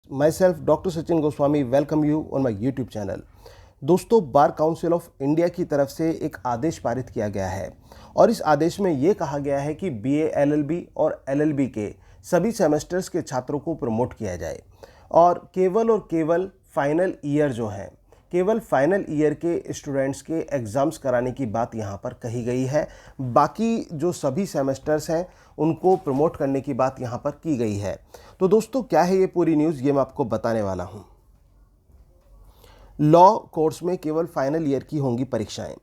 myself Dr. Sachin Goswami welcome you on my YouTube channel। दोस्तों, bar council of India की तरफ से एक आदेश पारित किया गया है और इस आदेश में ये कहा गया है कि बीए, एलएलबी और एलएलबी के सभी सेमेस्टर्स के छात्रों को प्रमोट किया जाए और केवल फाइनल ईयर जो है, केवल फाइनल ईयर के स्टूडेंट्स के एग्ज़ाम्स कराने की बात यहाँ पर कही गई है। बाकी जो सभी सेमेस्टर्स हैं उनको प्रमोट करने की बात यहाँ पर की गई है। तो दोस्तों, क्या है ये पूरी न्यूज़, ये मैं आपको बताने वाला हूँ। लॉ कोर्स में केवल फाइनल ईयर की होंगी परीक्षाएं।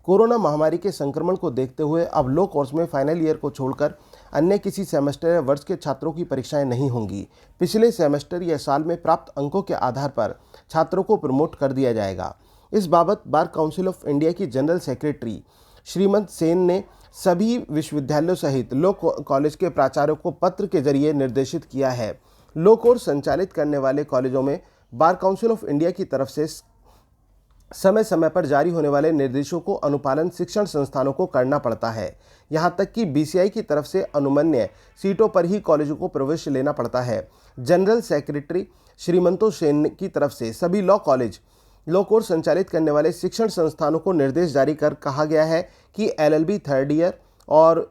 कोरोना महामारी के संक्रमण को देखते हुए अब लॉ कोर्स में फाइनल ईयर को छोड़कर अन्य किसी सेमेस्टर या वर्ष के छात्रों की परीक्षाएं नहीं होंगी। पिछले सेमेस्टर या साल में प्राप्त अंकों के आधार पर छात्रों को प्रमोट कर दिया जाएगा। इस बाबत बार काउंसिल ऑफ इंडिया की जनरल सेक्रेटरी श्रीमंत सेन ने सभी विश्वविद्यालयों सहित लॉ कॉलेज के प्राचार्यों को पत्र के जरिए निर्देशित किया है। लॉ कोर्स संचालित करने वाले कॉलेजों में बार काउंसिल ऑफ इंडिया की तरफ से समय समय पर जारी होने वाले निर्देशों को अनुपालन शिक्षण संस्थानों को करना पड़ता है। यहाँ तक कि बीसीआई की तरफ से अनुमन्य सीटों पर ही कॉलेजों को प्रवेश लेना पड़ता है। जनरल सेक्रेटरी श्रीमंतो सेन की तरफ से सभी लॉ कोर्स संचालित करने वाले शिक्षण संस्थानों को निर्देश जारी कर कहा गया है कि एलएलबी थर्ड ईयर और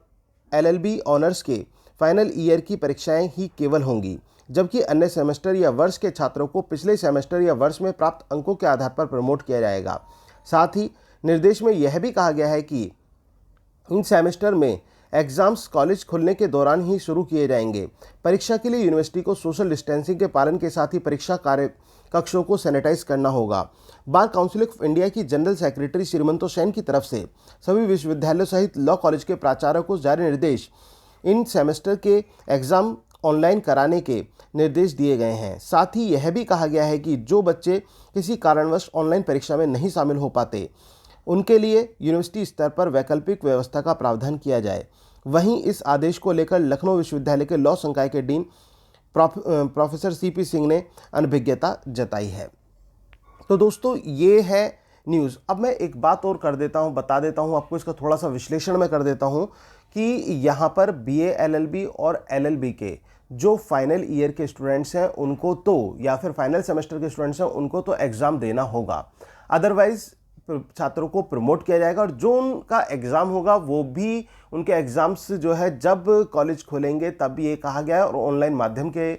एलएलबी ऑनर्स के फाइनल ईयर की परीक्षाएं ही केवल होंगी, जबकि अन्य सेमेस्टर या वर्ष के छात्रों को पिछले सेमेस्टर या वर्ष में प्राप्त अंकों के आधार पर प्रमोट किया जाएगा। साथ ही निर्देश में यह भी कहा गया है कि इन सेमेस्टर में एग्जाम्स कॉलेज खुलने के दौरान ही शुरू किए जाएंगे। परीक्षा के लिए यूनिवर्सिटी को सोशल डिस्टेंसिंग के पालन के साथ ही परीक्षा कार्य कक्षों को सैनिटाइज करना होगा। बार काउंसिल ऑफ इंडिया की जनरल सेक्रेटरी श्रीमंतो सेन की तरफ से सभी विश्वविद्यालयों सहित लॉ कॉलेज के प्राचार्यों को जारी निर्देश इन सेमेस्टर के एग्जाम ऑनलाइन कराने के निर्देश दिए गए हैं। साथ ही यह भी कहा गया है कि जो बच्चे किसी कारणवश ऑनलाइन परीक्षा में नहीं शामिल हो पाते, उनके लिए यूनिवर्सिटी स्तर पर वैकल्पिक व्यवस्था का प्रावधान किया जाए। वहीं इस आदेश को लेकर लखनऊ विश्वविद्यालय के लॉ संकाय के डीन प्रोफेसर सीपी सिंह ने अनभिज्ञता जताई है। तो दोस्तों, ये है न्यूज़। अब मैं एक बात और बता देता हूँ आपको, इसका थोड़ा सा विश्लेषण मैं कर देता हूँ कि यहाँ पर बीए, एलएलबी और एलएलबी के जो फाइनल ईयर के स्टूडेंट्स हैं उनको तो, या फिर फाइनल सेमेस्टर के स्टूडेंट्स हैं उनको तो एग्ज़ाम देना होगा, अदरवाइज़ छात्रों को प्रमोट किया जाएगा। और जो उनका एग्ज़ाम होगा वो भी, उनके एग्ज़ाम्स जो है जब कॉलेज खोलेंगे तब ये कहा गया है और ऑनलाइन माध्यम के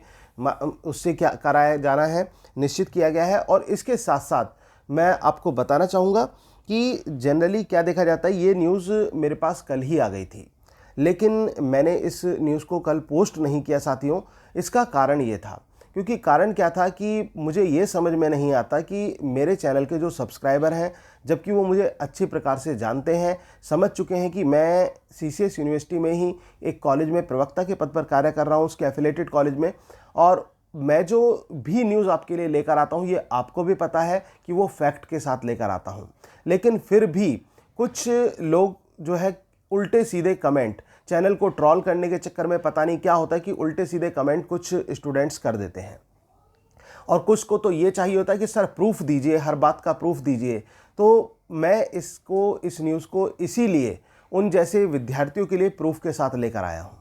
उससे क्या कराया जाना है निश्चित किया गया है। और इसके साथ साथ मैं आपको बताना चाहूँगा कि जनरली क्या देखा जाता है, ये न्यूज़ मेरे पास कल ही आ गई थी, लेकिन मैंने इस न्यूज़ को कल पोस्ट नहीं किया साथियों। इसका कारण ये था, क्योंकि कारण क्या था कि मुझे ये समझ में नहीं आता कि मेरे चैनल के जो सब्सक्राइबर हैं, जबकि वो मुझे अच्छी प्रकार से जानते हैं, समझ चुके हैं कि मैं सीसीएस यूनिवर्सिटी में ही एक कॉलेज में प्रवक्ता के पद पर कार्य कर रहा हूँ, उसके एफिलेटेड कॉलेज में, और मैं जो भी न्यूज़ आपके लिए लेकर आता हूँ ये आपको भी पता है कि वो फैक्ट के साथ लेकर आता हूँ। लेकिन फिर भी कुछ लोग जो है उल्टे सीधे कमेंट, चैनल को ट्रोल करने के चक्कर में पता नहीं क्या होता है कि उल्टे सीधे कमेंट कुछ स्टूडेंट्स कर देते हैं, और कुछ को तो ये चाहिए होता है कि सर प्रूफ दीजिए, हर बात का प्रूफ दीजिए। तो मैं इस न्यूज़ को इसीलिए उन जैसे विद्यार्थियों के लिए प्रूफ के साथ लेकर आया हूँ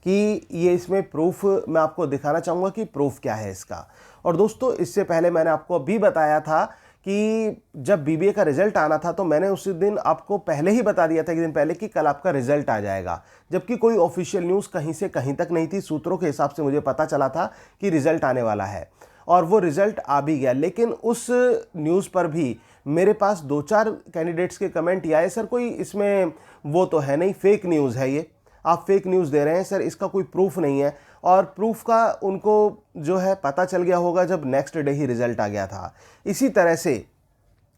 कि ये इसमें प्रूफ मैं आपको दिखाना चाहूँगा कि प्रूफ क्या है इसका। और दोस्तों, इससे पहले मैंने आपको अभी बताया था कि जब बीबीए का रिजल्ट आना था तो मैंने उसी दिन आपको पहले ही बता दिया था, एक दिन पहले, कि कल आपका रिजल्ट आ जाएगा, जबकि कोई ऑफिशियल न्यूज़ कहीं से कहीं तक नहीं थी। सूत्रों के हिसाब से मुझे पता चला था कि रिजल्ट आने वाला है और वो रिजल्ट आ भी गया। लेकिन उस न्यूज़ पर भी मेरे पास 2-4 कैंडिडेट्स के कमेंट आए, सर कोई इसमें वो तो है नहीं, फेक न्यूज़ है ये, आप फेक न्यूज़ दे रहे हैं सर, इसका कोई प्रूफ नहीं है। और प्रूफ का उनको जो है पता चल गया होगा जब नेक्स्ट डे ही रिजल्ट आ गया था। इसी तरह से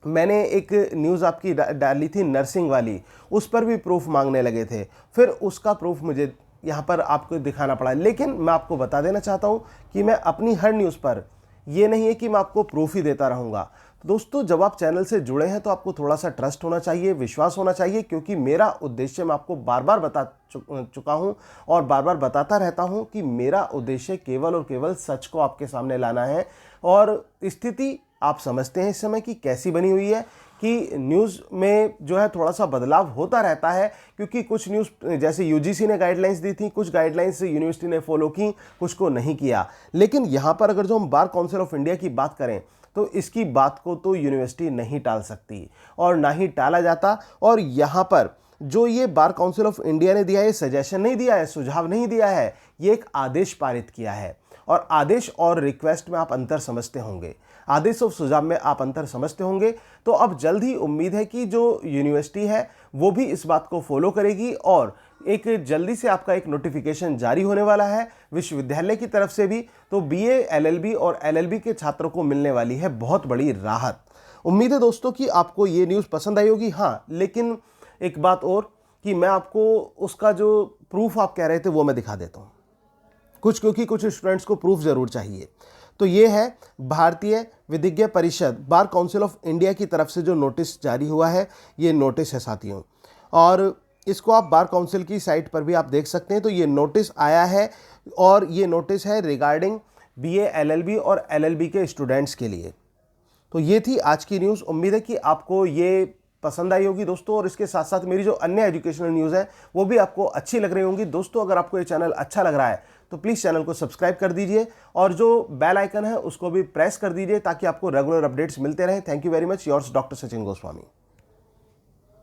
मैंने एक न्यूज़ आपकी डाली थी नर्सिंग वाली, उस पर भी प्रूफ मांगने लगे थे, फिर उसका प्रूफ मुझे यहाँ पर आपको दिखाना पड़ा। लेकिन मैं आपको बता देना चाहता हूँ कि मैं अपनी हर न्यूज़ पर, ये नहीं है कि मैं आपको प्रूफ ही देता रहूँगा। दोस्तों, जब आप चैनल से जुड़े हैं तो आपको थोड़ा सा ट्रस्ट होना चाहिए, विश्वास होना चाहिए, क्योंकि मेरा उद्देश्य मैं आपको बार बार बता चुका हूं और बार बार बताता रहता हूं कि मेरा उद्देश्य केवल और केवल सच को आपके सामने लाना है। और स्थिति आप समझते हैं इस समय की कैसी बनी हुई है, कि न्यूज़ में जो है थोड़ा सा बदलाव होता रहता है, क्योंकि कुछ न्यूज़ जैसे यूजीसी ने गाइडलाइंस दी थी, कुछ गाइडलाइंस यूनिवर्सिटी ने फॉलो की, कुछ को नहीं किया। लेकिन यहाँ पर अगर जो हम बार काउंसिल ऑफ इंडिया की बात करें तो इसकी बात को तो यूनिवर्सिटी नहीं टाल सकती और ना ही टाला जाता। और यहाँ पर जो ये बार काउंसिल ऑफ इंडिया ने दिया है, सजेशन नहीं दिया है, सुझाव नहीं दिया है, ये एक आदेश पारित किया है। और आदेश और रिक्वेस्ट में आप अंतर समझते होंगे, आदेश और सुझाव में आप अंतर समझते होंगे। तो अब जल्द ही उम्मीद है कि जो यूनिवर्सिटी है वो भी इस बात को फॉलो करेगी और एक जल्दी से आपका एक नोटिफिकेशन जारी होने वाला है विश्वविद्यालय की तरफ से भी। तो बीए, एलएलबी और एलएलबी के छात्रों को मिलने वाली है बहुत बड़ी राहत। उम्मीद है दोस्तों कि आपको ये न्यूज़ पसंद आई होगी। हाँ, लेकिन एक बात और कि मैं आपको उसका जो प्रूफ आप कह रहे थे वो मैं दिखा देता हूँ कुछ, क्योंकि कुछ स्टूडेंट्स को प्रूफ ज़रूर चाहिए। तो ये है भारतीय विधिज्ञ परिषद, बार काउंसिल ऑफ इंडिया की तरफ से जो नोटिस जारी हुआ है, ये नोटिस है साथियों, और इसको आप बार काउंसिल की साइट पर भी आप देख सकते हैं। तो ये नोटिस आया है और ये नोटिस है रिगार्डिंग बीए, एलएलबी और एलएलबी के स्टूडेंट्स के लिए। तो ये थी आज की न्यूज़। उम्मीद है कि आपको ये पसंद आई होगी दोस्तों, और इसके साथ साथ मेरी जो अन्य एजुकेशनल न्यूज़ है वो भी आपको अच्छी लग रही होंगी। दोस्तों, अगर आपको ये चैनल अच्छा लग रहा है तो प्लीज़ चैनल को सब्सक्राइब कर दीजिए और जो बेल आइकन है उसको भी प्रेस कर दीजिए ताकि आपको रेगुलर अपडेट्स मिलते रहें। Thank you very much. Yours doctor Sachin Goswami.